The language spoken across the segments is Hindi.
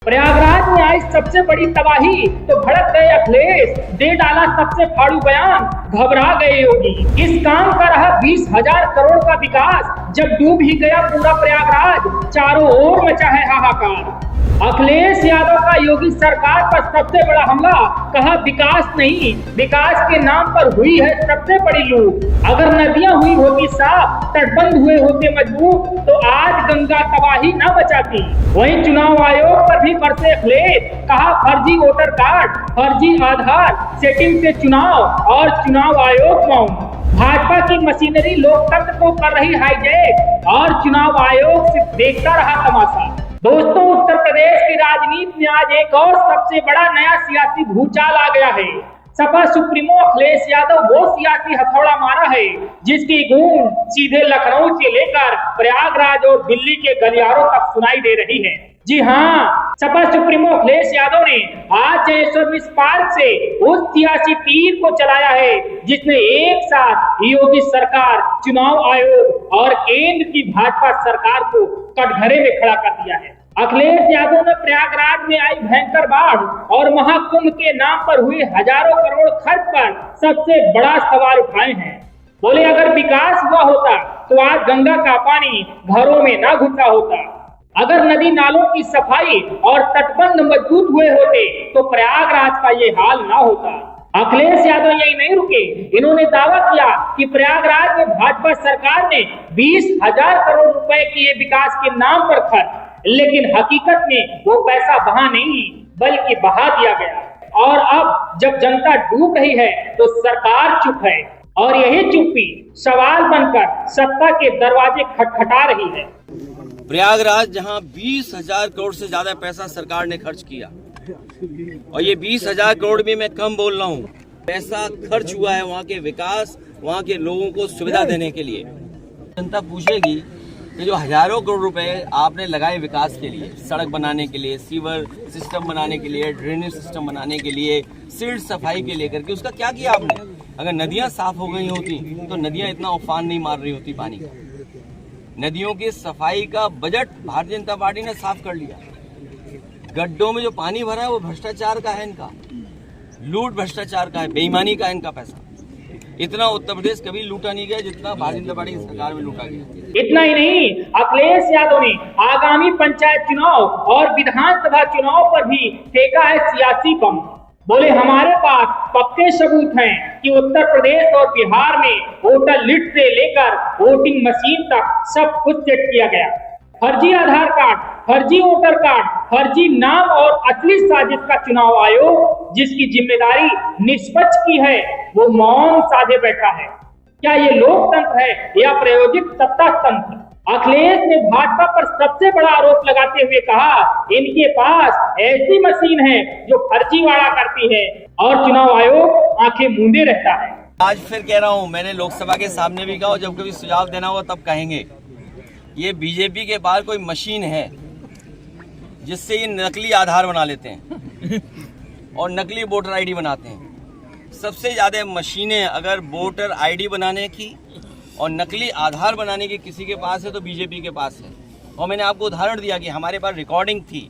प्रयागराज में आई सबसे बड़ी तबाही तो भड़क गए अखिलेश, दे डाला सबसे फाड़ू बयान, घबरा गए योगी। किस काम का रहा 20,000 करोड़ का विकास, जब डूब ही गया पूरा प्रयागराज, चारों ओर मचा है हाहाकार। अखिलेश यादव का योगी सरकार पर सबसे बड़ा हमला, कहा विकास नहीं, विकास के नाम पर हुई है सबसे बड़ी लूट। अगर नदियां हुई होती साफ, तटबंध हुए होते मजबूत, तो आज गंगा तबाही न बचाती। वहीं चुनाव आयोग पर भी बरसे अखिलेश, कहा फर्जी वोटर कार्ड, फर्जी आधार, सेटिंग से चुनाव और चुनाव आयोग मौन। भाजपा की मशीनरी लोकतंत्र को कर रही हाईजैक और चुनाव आयोग सिर्फ देखता रहा तमाशा। दोस्तों, उत्तर प्रदेश की राजनीति में आज एक और सबसे बड़ा नया सियासी भूचाल आ गया है। सपा सुप्रीमो अखिलेश यादव वो सियासी हथौड़ा मारा है जिसकी गूंज सीधे लखनऊ से लेकर प्रयागराज और दिल्ली के गलियारों तक सुनाई दे रही है। जी हाँ, सपा सुप्रीमो अखिलेश यादव ने आज जयेश्वर मिस पार्क से उस सियासी तीर को चलाया है जिसने एक साथ योगी सरकार, चुनाव आयोग और केंद्र की भाजपा सरकार को कटघरे में खड़ा कर दिया है। अखिलेश यादव ने प्रयागराज में आई भयंकर बाढ़ और महाकुंभ के नाम पर हुए हजारों करोड़ खर्च पर सबसे बड़ा सवाल उठाए हैं। बोले अगर विकास हुआ होता तो आज गंगा का पानी घरों में न घुसा होता, अगर नदी नालों की सफाई और तटबंध मजबूत हुए होते तो प्रयागराज का ये हाल ना होता। अखिलेश यादव यही नहीं रुके, इन्होंने दावा किया कि प्रयागराज में भाजपा सरकार ने 20,000 करोड़ रुपए किए विकास के नाम पर खर्च, लेकिन हकीकत में वो पैसा बहा नहीं बल्कि बहा दिया गया। और अब जब जनता डूब रही है तो सरकार चुप है और यही चुप्पी सवाल बनकर सत्ता के दरवाजे खटखटा रही है। प्रयागराज जहां 20,000 करोड़ से ज्यादा पैसा सरकार ने खर्च किया, और ये 20,000 करोड़ भी मैं कम बोल रहा हूँ, पैसा खर्च हुआ है वहाँ के विकास, वहाँ के लोगों को सुविधा देने के लिए। जनता पूछेगी कि जो हजारों करोड़ रुपए आपने लगाए विकास के लिए, सड़क बनाने के लिए, सीवर सिस्टम बनाने के लिए, ड्रेनेज सिस्टम बनाने के लिए, सिल्ट सफाई के लेकर के, उसका क्या किया आपने? अगर नदियां साफ हो गई होती तो नदियां इतना उफान नहीं मार रही होती पानी का। नदियों की सफाई का बजट भारतीय जनता पार्टी ने साफ कर लिया। गड्ढों में जो पानी भरा है वो भ्रष्टाचार का है, इनका लूट भ्रष्टाचार का है, बेईमानी का है इनका पैसा। इतना उत्तर प्रदेश कभी लूटा नहीं गया जितना भारतीय जनता पार्टी की सरकार में लूटा गया। इतना ही नहीं, अखिलेश यादव ने आगामी पंचायत चुनाव और विधानसभा चुनाव पर भी फेंका है सियासी बम। बोले हमारे पास पक्के सबूत हैं कि उत्तर प्रदेश और बिहार में वोटर लिस्ट से लेकर वोटिंग मशीन तक सब कुछ सेट किया गया। फर्जी आधार कार्ड, फर्जी वोटर कार्ड, फर्जी नाम और असली साजिश का चुनाव आयोग जिसकी जिम्मेदारी निष्पक्ष की है वो मौन साधे बैठा है। क्या ये लोकतंत्र है या प्रायोजिक सत्ता तंत्र? अखिलेश ने भाजपा पर सबसे बड़ा आरोप लगाते हुए कहा इनके पास ऐसी मशीन है जो फर्जीवाड़ा करती है और चुनाव आयोग आंखें मूंदे रहता है। आज फिर कह रहा हूँ, मैंने लोकसभा के सामने भी कहा, जब कभी सुझाव देना होगा तब कहेंगे, ये बीजेपी के पास कोई मशीन है जिससे ये नकली आधार बना लेते हैं और नकली वोटर आईडी बनाते हैं। सबसे ज्यादा मशीनें अगर वोटर आईडी बनाने की और नकली आधार बनाने की किसी के पास है तो बीजेपी के पास है। और मैंने आपको उदाहरण दिया कि हमारे पास रिकॉर्डिंग थी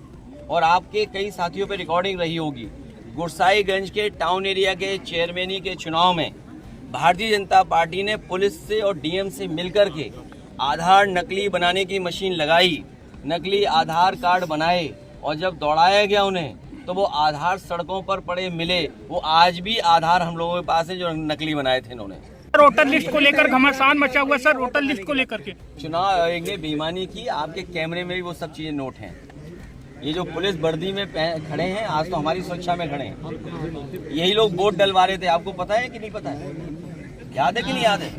और आपके कई साथियों पे रिकॉर्डिंग रही होगी। गुरसाईगंज के टाउन एरिया के चेयरमैनी के चुनाव में भारतीय जनता पार्टी ने पुलिस से और डीएम से मिलकर के आधार नकली बनाने की मशीन लगाई, नकली आधार कार्ड बनाए, और जब दौड़ाया गया उन्हें तो वो आधार सड़कों पर पड़े मिले। वो आज भी आधार हम लोगों के पास है जो नकली बनाए थे इन्होंने। वोटर लिस्ट को लेकर घमासान मचा हुआ सर, वोटर लिस्ट को लेकर के चुनाव आयोग ने बेईमानी की, आपके कैमरे में भी वो सब चीजें नोट हैं। ये जो पुलिस वर्दी में खड़े हैं आज तो हमारी सुरक्षा में खड़े हैं, यही लोग वोट डलवा रहे थे। आपको पता है कि नहीं पता है? याद है कि नहीं याद है?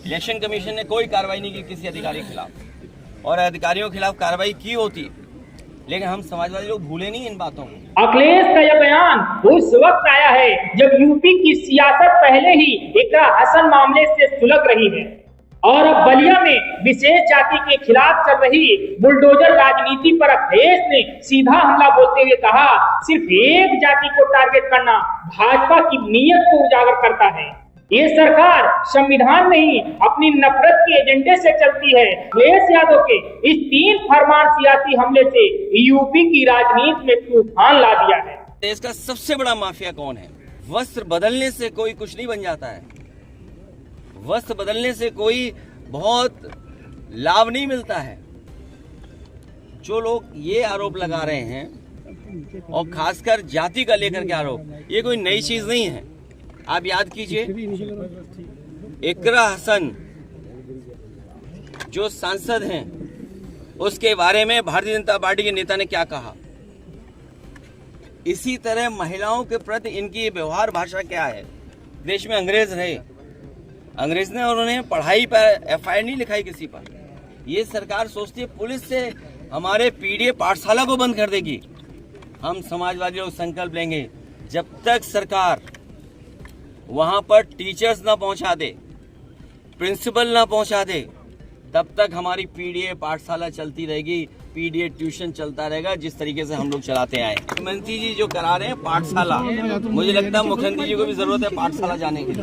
इलेक्शन कमीशन ने कोई कार्रवाई नहीं की किसी अधिकारी के खिलाफ, और अधिकारियों के खिलाफ कार्रवाई की होती, लेकिन हम समाजवादी लोग भूले नहीं इन बातों को। अखिलेश का यह बयान उस वक्त आया है जब यूपी की सियासत पहले ही इकरा हसन मामले से सुलग रही है और अब बलिया में विशेष जाति के खिलाफ चल रही बुलडोजर राजनीति पर अखिलेश ने सीधा हमला बोलते हुए कहा सिर्फ एक जाति को टारगेट करना भाजपा की नीयत को उजागर करता है। ये सरकार संविधान नहीं अपनी नफरत के एजेंडे से चलती है। अखिलेश यादव के इस 3 फरमान सियासी हमले से यूपी की राजनीति में तूफान ला दिया है। देश का सबसे बड़ा माफिया कौन है? वस्त्र बदलने से कोई कुछ नहीं बन जाता है। वस्त्र बदलने से कोई बहुत लाभ नहीं मिलता है। जो लोग ये आरोप लगा रहे हैं और खासकर जाति का लेकर के आरोप, ये कोई नई चीज नहीं है। आप याद कीजिए, इकरा हसन जो सांसद हैं, उसके बारे में भारतीय जनता पार्टी के नेता ने क्या कहा। इसी तरह महिलाओं के प्रति इनकी व्यवहार भाषा क्या है। देश में अंग्रेज रहे, अंग्रेज ने और उन्हें पढ़ाई पर एफआईआर नहीं लिखाई किसी पर। ये सरकार सोचती है पुलिस से हमारे पीडीए पाठशाला को बंद कर देगी। हम समाजवादी लोग संकल्प लेंगे, जब तक सरकार वहां पर टीचर्स ना पहुंचा दे, प्रिंसिपल ना पहुंचा दे, तब तक हमारी पीडीए पाठशाला चलती रहेगी, पीडीए ट्यूशन चलता रहेगा, जिस तरीके से हम लोग चलाते आए। मुख्यमंत्री जी जो करा रहे हैं पाठशाला, मुझे लगता है मुख्यमंत्री जी को भी जरूरत है पाठशाला जाने की।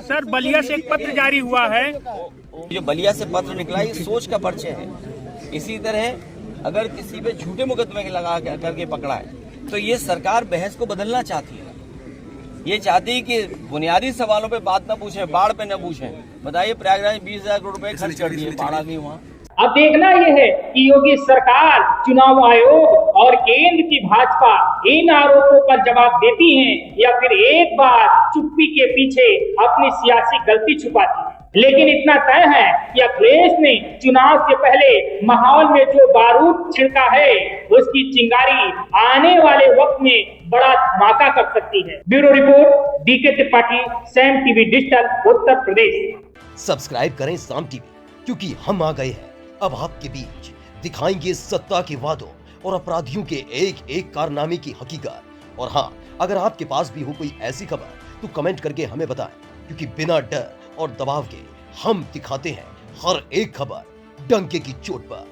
सर, बलिया से एक पत्र जारी हुआ है। जो बलिया से पत्र निकला, ये सोच का परिचय है। इसी तरह अगर किसी पे झूठे मुकदमे लगा करके पकड़ा है, तो ये सरकार बहस को बदलना चाहती है। ये चाहती है कि बुनियादी सवालों पे बात न पूछें, बाढ़ पे न पूछें। बताइए, प्रयागराज 20,000 करोड़ रुपए खर्च कर दिए, बाढ़ आ गई वहाँ। अब देखना यह है कि योगी सरकार, चुनाव आयोग और केंद्र की भाजपा इन आरोपों पर जवाब देती हैं या फिर एक बार चुप्पी के पीछे अपनी सियासी गलती छुपाती है। लेकिन इतना तय है कि अखिलेश ने चुनाव से पहले माहौल में जो बारूद छिड़का है, उसकी चिंगारी आने वाले वक्त में बड़ा धमाका कर सकती है। Bureau report, DK Tripathi, Saam TV digital, Uttar Pradesh. Subscribe करें साम टीवी, क्योंकि हम आ गए हैं अब आपके बीच। दिखाएंगे सत्ता के वादों और अपराधियों के एक एक कारनामे की हकीकत। और हाँ, अगर आपके पास भी हो कोई ऐसी खबर, तो कमेंट करके हमें बताएं, क्योंकि बिना डर और दबाव के हम दिखाते हैं हर एक खबर डंके की चोट पर।